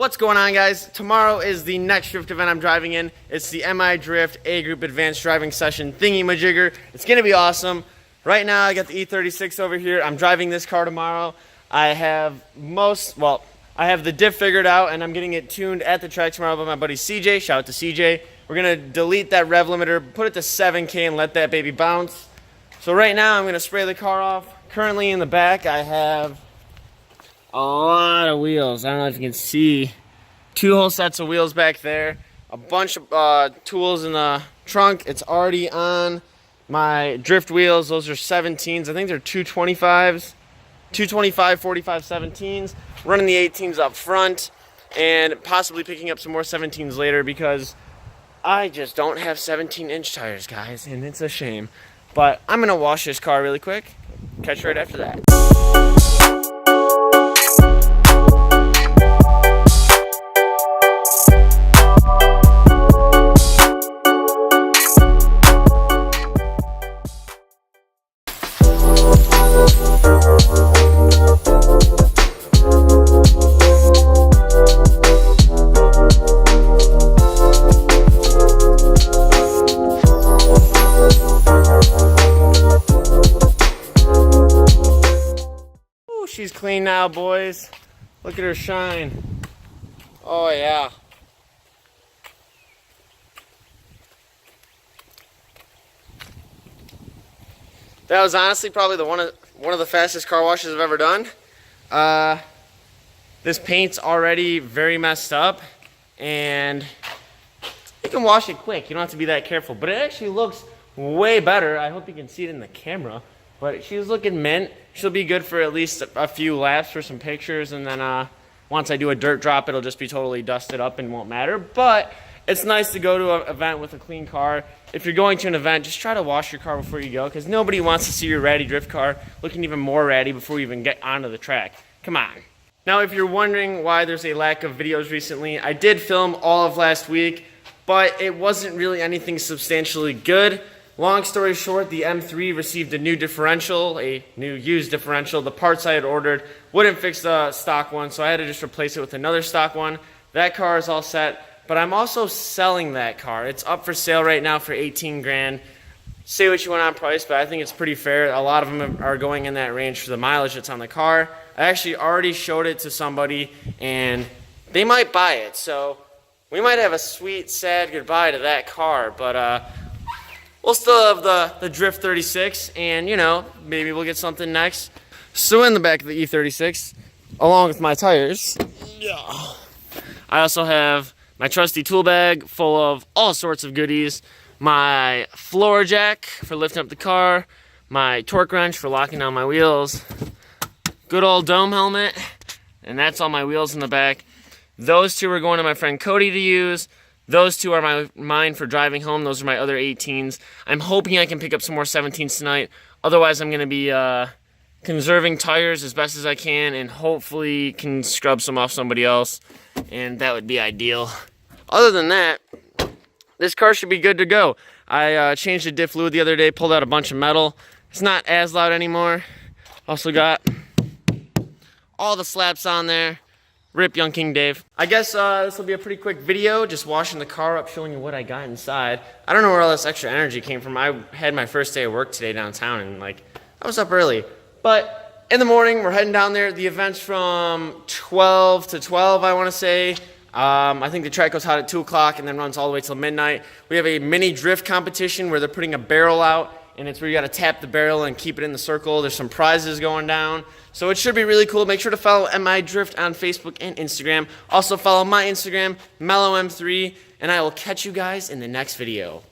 What's going on, guys? Tomorrow is the next drift event I'm driving in. It's the MI Drift A Group Advanced Driving Session thingy-majigger. It's gonna be awesome. Right now I got the E36 over here. I'm driving this car tomorrow. I have the diff figured out and I'm getting it tuned at the track tomorrow by my buddy CJ. Shout out to CJ. We're gonna delete that rev limiter, put it to 7K and let that baby bounce. So right now I'm gonna spray the car off. Currently in the back I have a lot of wheels. I don't know if you can see. 2 whole sets of wheels back there. A bunch of tools in the trunk. It's already on my drift wheels. Those are 17s. I think they're 225s. 225, 45, 17s. Running the 18s up front. And possibly picking up some more 17s later because I just don't have 17-inch tires, guys. And it's a shame. But I'm going to wash this car really quick. Catch you right after that. She's clean now, boys. Look at her shine. Oh yeah. That was honestly probably one of the fastest car washes I've ever done. This paint's already very messed up, and you can wash it quick. You don't have to be that careful, but it actually looks way better. I hope you can see it in the camera. But she's looking mint. She'll be good for at least a few laps for some pictures, and then once I do a dirt drop, it'll just be totally dusted up and won't matter. But it's nice to go to an event with a clean car. If you're going to an event, just try to wash your car before you go, because nobody wants to see your ratty drift car looking even more ratty before you even get onto the track. Come on. Now, if you're wondering why there's a lack of videos recently, I did film all of last week, but it wasn't really anything substantially good. Long story short, the M3 received a new differential, a new used differential. The parts I had ordered wouldn't fix the stock one, so I had to just replace it with another stock one. That car is all set, but I'm also selling that car. It's up for sale right now for 18 grand. Say what you want on price, but I think it's pretty fair. A lot of them are going in that range for the mileage that's on the car. I actually already showed it to somebody, and they might buy it. So we might have a sweet, sad goodbye to that car, but we'll still have the Drift 36, and, you know, maybe we'll get something next. So in the back of the E36, along with my tires, I also have my trusty tool bag full of all sorts of goodies, my floor jack for lifting up the car, my torque wrench for locking down my wheels, good old dome helmet, and that's all my wheels in the back. Those 2 are going to my friend Cody to use. Those 2 are mine for driving home. Those are my other 18s. I'm hoping I can pick up some more 17s tonight. Otherwise, I'm going to be conserving tires as best as I can and hopefully can scrub some off somebody else. And that would be ideal. Other than that, this car should be good to go. I changed the diff fluid the other day, pulled out a bunch of metal. It's not as loud anymore. Also got all the slaps on there. Rip Young King Dave. I guess this will be a pretty quick video, just washing the car up, showing you what I got inside. I don't know where all this extra energy came from. I had my first day of work today downtown, and I was up early. But in the morning, we're heading down there. The event's from 12 to 12, I want to say. I think the track goes hot at 2 o'clock and then runs all the way till midnight. We have a mini drift competition where they're putting a barrel out, and it's where you got to tap the barrel and keep it in the circle. There's some prizes going down. So it should be really cool. Make sure to follow MI Drift on Facebook and Instagram. Also follow my Instagram, MelloM3, and I will catch you guys in the next video.